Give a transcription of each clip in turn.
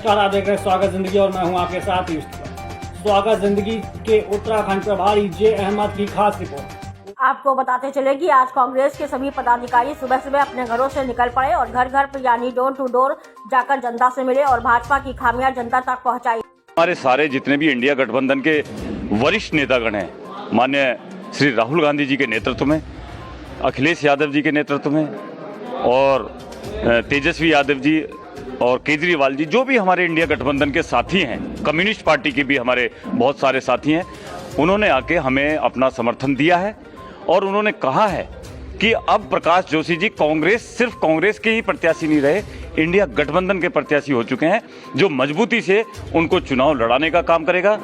नमस्कार, आप देख रहे हैं स्वागत जिंदगी और मैं हूं आपके साथ ही स्वागत जिंदगी के उत्तराखंड प्रभारी जे अहमद की खास रिपोर्ट। आपको बताते चले कि आज कांग्रेस के सभी पदाधिकारी सुबह सुबह अपने घरों से निकल पड़े और घर घर पर यानी डोर टू डोर जाकर जनता से मिले और भाजपा की खामियां जनता तक पहुंचाई। हमारे सारे जितने भी इंडिया गठबंधन के वरिष्ठ नेतागण हैं, माननीय श्री राहुल गांधी जी के नेतृत्व में, अखिलेश यादव जी के नेतृत्व में और तेजस्वी यादव जी और केजरीवाल जी, जो भी हमारे इंडिया गठबंधन के साथी हैं, कम्युनिस्ट पार्टी के भी हमारे बहुत सारे साथी हैं, उन्होंने आके हमें अपना समर्थन दिया है और उन्होंने कहा है कि अब प्रकाश जोशी जी सिर्फ कांग्रेस के ही प्रत्याशी नहीं रहे, इंडिया गठबंधन के प्रत्याशी हो चुके हैं, जो मजबूती से उनको चुनाव लड़ाने का काम करेगा।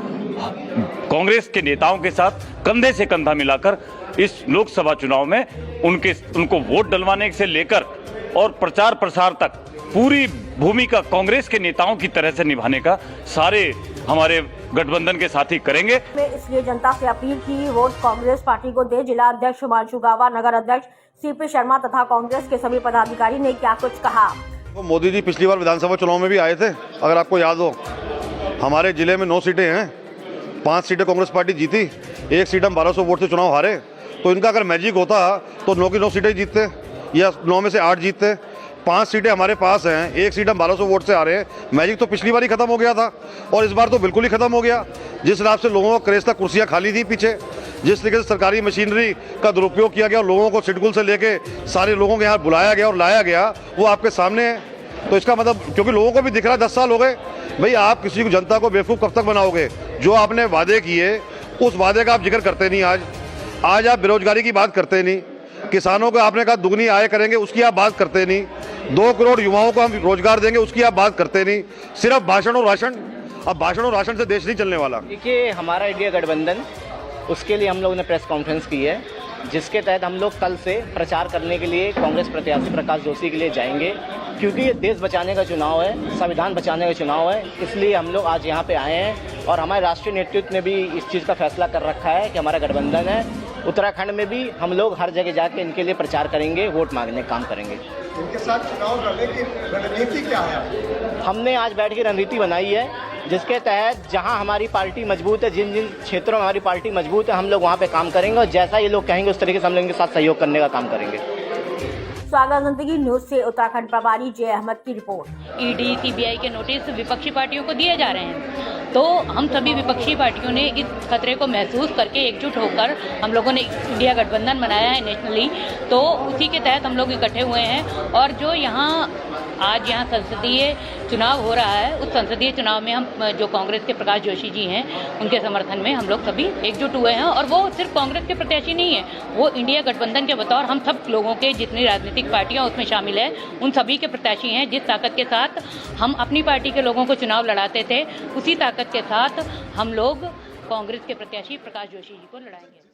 कांग्रेस के नेताओं के साथ कंधे से कंधा मिलाकर इस लोकसभा चुनाव में उनको वोट डलवाने से लेकर और प्रचार प्रसार तक पूरी भूमिका कांग्रेस के नेताओं की तरह से निभाने का सारे हमारे गठबंधन के साथी करेंगे। इसलिए जनता से अपील की वोट कांग्रेस पार्टी को दे। जिला अध्यक्ष हिमांशु गावा, नगर अध्यक्ष सीपी शर्मा तथा कांग्रेस के सभी पदाधिकारी ने क्या कुछ कहा। तो मोदी जी पिछली बार विधानसभा चुनाव में भी आए थे, अगर आपको याद हो। हमारे जिले में 9 सीटें हैं, 5 सीटें कांग्रेस पार्टी जीती, 1 सीट हम 1200 वोट से चुनाव हारे। तो इनका अगर मैजिक होता तो 9 की 9 सीटें जीतते या 9 में से 8 जीतते। 5 सीटें हमारे पास हैं, 1 सीट हम 1200 वोट से आ रहे हैं। मैजिक तो पिछली बार ही खत्म हो गया था और इस बार तो बिल्कुल ही खत्म हो गया। जिस हिसाब से लोगों का क्रेज था, कुर्सियां खाली थी पीछे, जिस तरीके से सरकारी मशीनरी का दुरुपयोग किया गया और लोगों को सिडकुल से लेके सारे लोगों के यहाँ बुलाया गया और लाया गया, वो आपके सामने है। तो इसका मतलब, क्योंकि लोगों को भी दिख रहा है 10 साल हो गए भाई, आप किसी को जनता को बेवकूफ़ कब तक बनाओगे। जो आपने वादे किए उस वादे का आप जिक्र करते नहीं। आज आप बेरोजगारी की बात करते नहीं, किसानों को आपने कहा दुगनी आय करेंगे, उसकी आप बात करते नहीं। 2 करोड़ युवाओं को हम रोजगार देंगे, उसकी आप बात करते नहीं। सिर्फ भाषण और राशन। अब भाषण और राशन से देश नहीं चलने वाला। देखिए, हमारा इंडिया गठबंधन, उसके लिए हम लोगों ने प्रेस कॉन्फ्रेंस की है, जिसके तहत हम लोग कल से प्रचार करने के लिए कांग्रेस प्रत्याशी प्रकाश जोशी के लिए जाएंगे, क्योंकि ये देश बचाने का चुनाव है, संविधान बचाने का चुनाव है। इसलिए हम लोग आज यहाँ पे आए हैं और हमारे राष्ट्रीय नेतृत्व ने भी इस चीज़ का फैसला कर रखा है कि हमारा गठबंधन है। उत्तराखंड में भी हम लोग हर जगह जाके इनके लिए प्रचार करेंगे, वोट मांगने का काम करेंगे। इनके साथ चुनाव लड़ने की रणनीति क्या है? हमने आज बैठ के रणनीति बनाई है, जिसके तहत जहां हमारी पार्टी मजबूत है, जिन जिन क्षेत्रों में हमारी पार्टी मजबूत है, हम लोग वहां पे काम करेंगे और जैसा ये लोग कहेंगे उस तरीके से हम लोग इनके साथ सहयोग करने का काम करेंगे। स्वागत जिंदगी न्यूज से उत्तराखंड प्रभारी जे अहमद की रिपोर्ट। ईडी, सीबीआई के नोटिस विपक्षी पार्टियों को दिए जा रहे हैं, तो हम सभी विपक्षी पार्टियों ने इस खतरे को महसूस करके एकजुट होकर हम लोगों ने इंडिया गठबंधन बनाया है नेशनली। तो उसी के तहत हम लोग इकट्ठे हुए हैं और जो आज यहाँ संसदीय चुनाव हो रहा है, उस संसदीय चुनाव में हम जो कांग्रेस के प्रकाश जोशी जी हैं, उनके समर्थन में हम लोग सभी एकजुट हुए हैं। और वो सिर्फ कांग्रेस के प्रत्याशी नहीं है, वो इंडिया गठबंधन के बतौर हम सब लोगों के जितनी राजनीतिक पार्टियां उसमें शामिल है, उन सभी के प्रत्याशी हैं। जिस ताकत के साथ हम अपनी पार्टी के लोगों को चुनाव लड़ाते थे, उसी ताकत के साथ हम लोग कांग्रेस के प्रत्याशी प्रकाश जोशी जी को लड़ाएंगे।